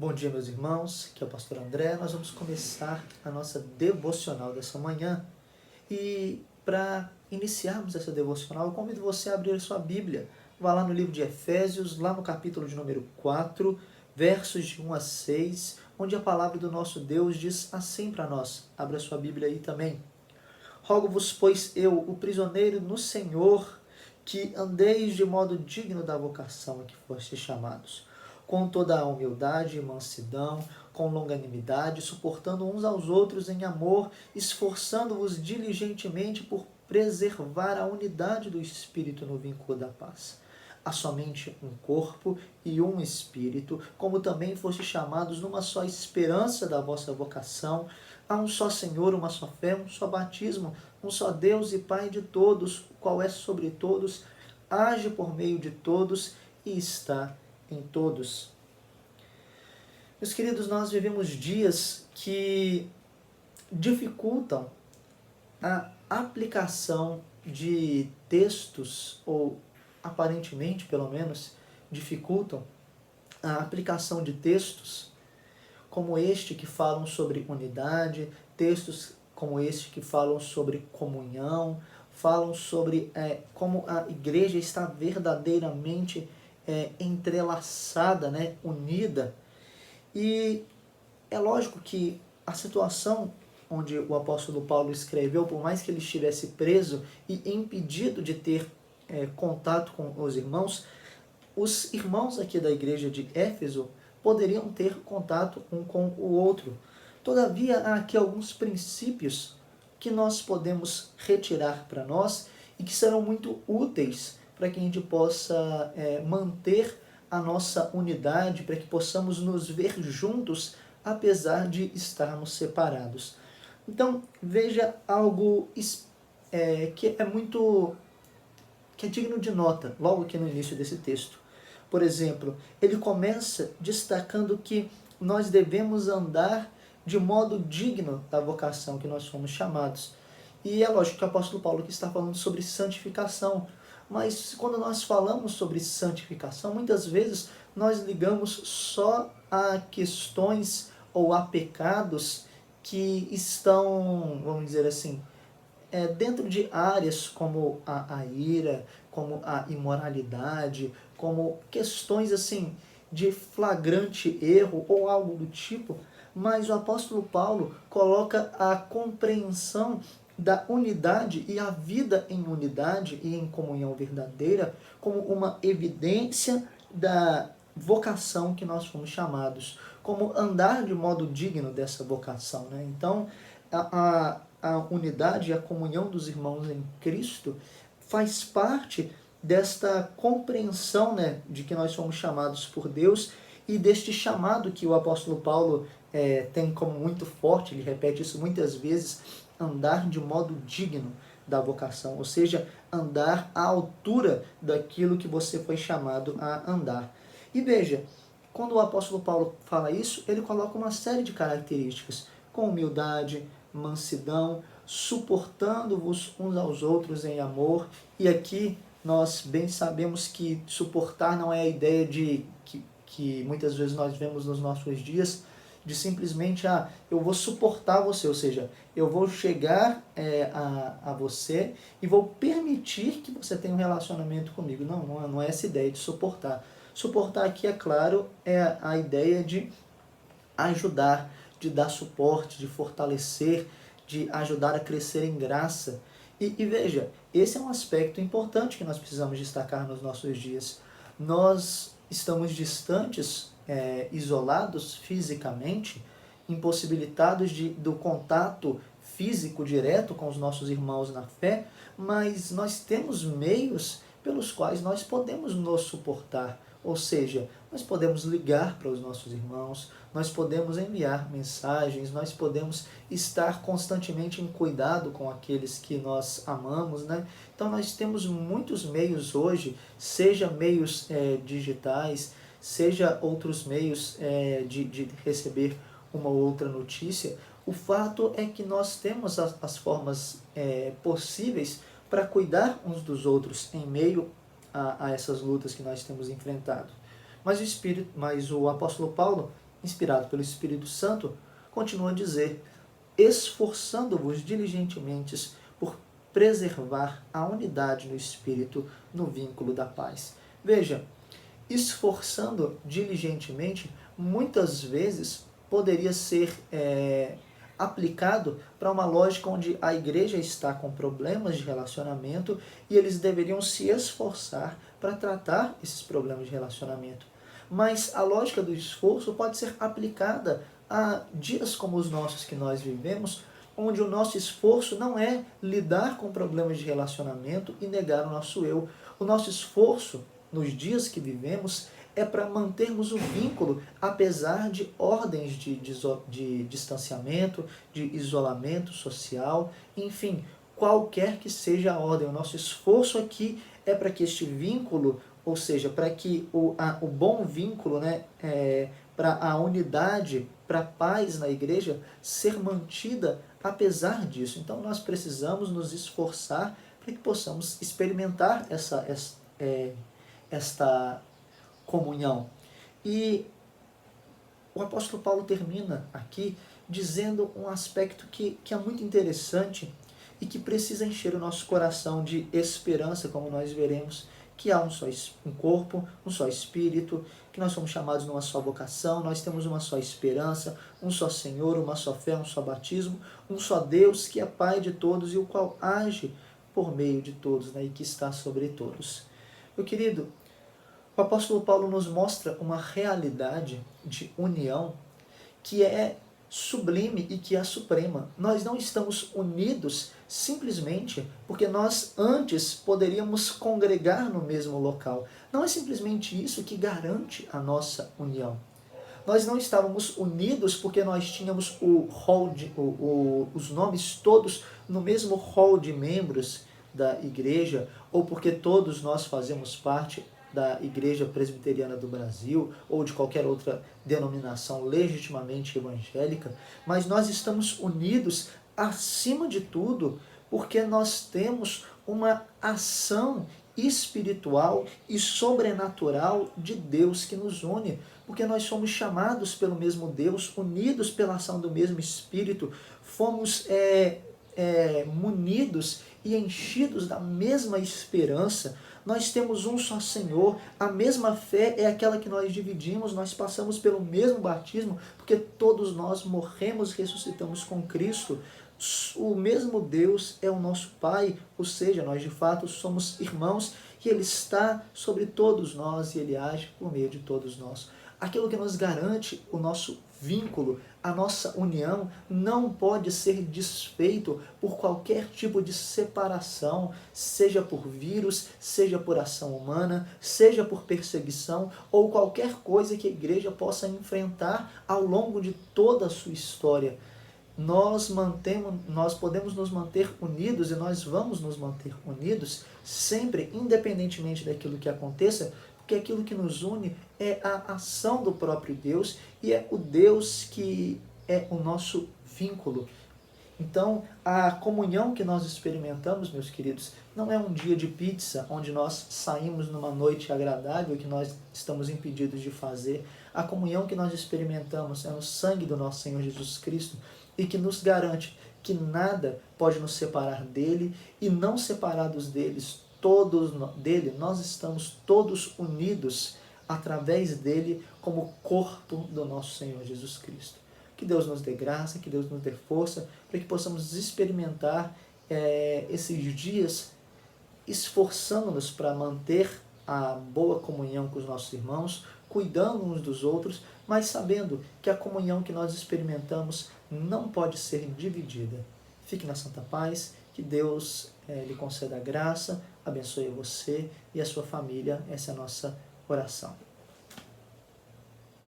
Bom dia, meus irmãos, aqui é o pastor André. Nós vamos começar a nossa devocional dessa manhã. E para iniciarmos essa devocional, eu convido você a abrir a sua Bíblia. Vá lá no livro de Efésios, lá no capítulo de número 4, versos de 1 a 6, onde a palavra do nosso Deus diz assim para nós. Abra a sua Bíblia aí também. Rogo-vos, pois eu, o prisioneiro no Senhor, que andeis de modo digno da vocação a que fostes chamados, com toda a humildade e mansidão, com longanimidade, suportando uns aos outros em amor, esforçando-vos diligentemente por preservar a unidade do Espírito no vínculo da paz. Há somente um corpo e um Espírito, como também fostes chamados numa só esperança da vossa vocação. Há um só Senhor, uma só fé, um só batismo, um só Deus e Pai de todos, o qual é sobre todos, age por meio de todos e está em todos. Meus queridos, nós vivemos dias que dificultam a aplicação de textos, ou aparentemente, pelo menos, dificultam a aplicação de textos como este que falam sobre unidade, textos como este que falam sobre comunhão, falam sobre como a igreja está verdadeiramente entrelaçada, unida. E é lógico que a situação onde o apóstolo Paulo escreveu, por mais que ele estivesse preso e impedido de ter contato com os irmãos aqui da igreja de Éfeso poderiam ter contato um com o outro. Todavia, há aqui alguns princípios que nós podemos retirar para nós e que serão muito úteis para que a gente possa manter a nossa unidade, para que possamos nos ver juntos, apesar de estarmos separados. Então, veja algo que é digno de nota, logo aqui no início desse texto. Por exemplo, ele começa destacando que nós devemos andar de modo digno da vocação que nós fomos chamados. E é lógico que o apóstolo Paulo aqui está falando sobre santificação, mas quando nós falamos sobre santificação, muitas vezes nós ligamos só a questões ou a pecados que estão, vamos dizer assim, dentro de áreas como a ira, como a imoralidade, como questões assim de flagrante erro ou algo do tipo, mas o apóstolo Paulo coloca a compreensão da unidade e a vida em unidade e em comunhão verdadeira como uma evidência da vocação que nós fomos chamados, como andar de modo digno dessa vocação. Então, a unidade e a comunhão dos irmãos em Cristo faz parte desta compreensão de que nós somos chamados por Deus e deste chamado que o apóstolo Paulo tem como muito forte, ele repete isso muitas vezes, andar de modo digno da vocação, ou seja, andar à altura daquilo que você foi chamado a andar. E veja, quando o apóstolo Paulo fala isso, ele coloca uma série de características, com humildade, mansidão, suportando-vos uns aos outros em amor. E aqui nós bem sabemos que suportar não é a ideia de que muitas vezes nós vemos nos nossos dias, de simplesmente, eu vou suportar você, ou seja, eu vou chegar a você e vou permitir que você tenha um relacionamento comigo. Não é essa ideia de suportar. Suportar aqui, é claro, é a ideia de ajudar, de dar suporte, de fortalecer, de ajudar a crescer em graça. E veja, esse é um aspecto importante que nós precisamos destacar nos nossos dias. Nós estamos distantes, isolados fisicamente, impossibilitados do contato físico direto com os nossos irmãos na fé, mas nós temos meios pelos quais nós podemos nos suportar. Ou seja, nós podemos ligar para os nossos irmãos, nós podemos enviar mensagens, nós podemos estar constantemente em cuidado com aqueles que nós amamos, Então nós temos muitos meios hoje, seja meios digitais, seja outros meios de receber uma ou outra notícia. O fato é que nós temos as formas possíveis para cuidar uns dos outros em meio a essas lutas que nós temos enfrentado. Mas o apóstolo Paulo, inspirado pelo Espírito Santo, continua a dizer: esforçando-vos diligentemente por preservar a unidade no Espírito, no vínculo da paz. Veja, esforçando diligentemente, muitas vezes poderia ser aplicado para uma lógica onde a igreja está com problemas de relacionamento e eles deveriam se esforçar para tratar esses problemas de relacionamento. Mas a lógica do esforço pode ser aplicada a dias como os nossos que nós vivemos, onde o nosso esforço não é lidar com problemas de relacionamento e negar o nosso eu. O nosso esforço nos dias que vivemos é para mantermos o vínculo, apesar de ordens de distanciamento, de isolamento social, enfim, qualquer que seja a ordem. O nosso esforço aqui é para que este vínculo, ou seja, para que o bom vínculo, né, para a unidade, para a paz na igreja, ser mantida apesar disso. Então nós precisamos nos esforçar para que possamos experimentar esta comunhão. E o apóstolo Paulo termina aqui dizendo um aspecto que é muito interessante e que precisa encher o nosso coração de esperança, como nós veremos, que há um corpo, um só espírito, que nós somos chamados numa só vocação, nós temos uma só esperança, um só Senhor, uma só fé, um só batismo, um só Deus que é Pai de todos e o qual age por meio de todos, né, e que está sobre todos. Meu querido, o apóstolo Paulo nos mostra uma realidade de união que é sublime e que é suprema. Nós não estamos unidos simplesmente porque nós antes poderíamos congregar no mesmo local. Não é simplesmente isso que garante a nossa união. Nós não estávamos unidos porque nós tínhamos os nomes todos no mesmo hall de membros da igreja, ou porque todos nós fazemos parte da Igreja Presbiteriana do Brasil ou de qualquer outra denominação legitimamente evangélica, mas nós estamos unidos acima de tudo porque nós temos uma ação espiritual e sobrenatural de Deus que nos une, porque nós somos chamados pelo mesmo Deus, unidos pela ação do mesmo Espírito, fomos munidos e enchidos da mesma esperança. Nós temos um só Senhor, a mesma fé é aquela que nós dividimos, nós passamos pelo mesmo batismo, porque todos nós morremos e ressuscitamos com Cristo. O mesmo Deus é o nosso Pai, ou seja, nós de fato somos irmãos e Ele está sobre todos nós e Ele age por meio de todos nós. Aquilo que nos garante o nosso vínculo, a nossa união, não pode ser desfeito por qualquer tipo de separação, seja por vírus, seja por ação humana, seja por perseguição ou qualquer coisa que a igreja possa enfrentar ao longo de toda a sua história. Nós podemos nos manter unidos e nós vamos nos manter unidos sempre, independentemente daquilo que aconteça, porque aquilo que nos une é a ação do próprio Deus e é o Deus que é o nosso vínculo. Então, a comunhão que nós experimentamos, meus queridos, não é um dia de pizza, onde nós saímos numa noite agradável que nós estamos impedidos de fazer. A comunhão que nós experimentamos é no sangue do nosso Senhor Jesus Cristo e que nos garante que nada pode nos separar dele e não separados dele, nós estamos todos unidos através dele como corpo do nosso Senhor Jesus Cristo. Que Deus nos dê graça, que Deus nos dê força, para que possamos experimentar esses dias esforçando-nos para manter a boa comunhão com os nossos irmãos, cuidando uns dos outros, mas sabendo que a comunhão que nós experimentamos não pode ser dividida. Fique na santa paz, que Deus lhe conceda graça, abençoe você e a sua família. Essa é a nossa oração.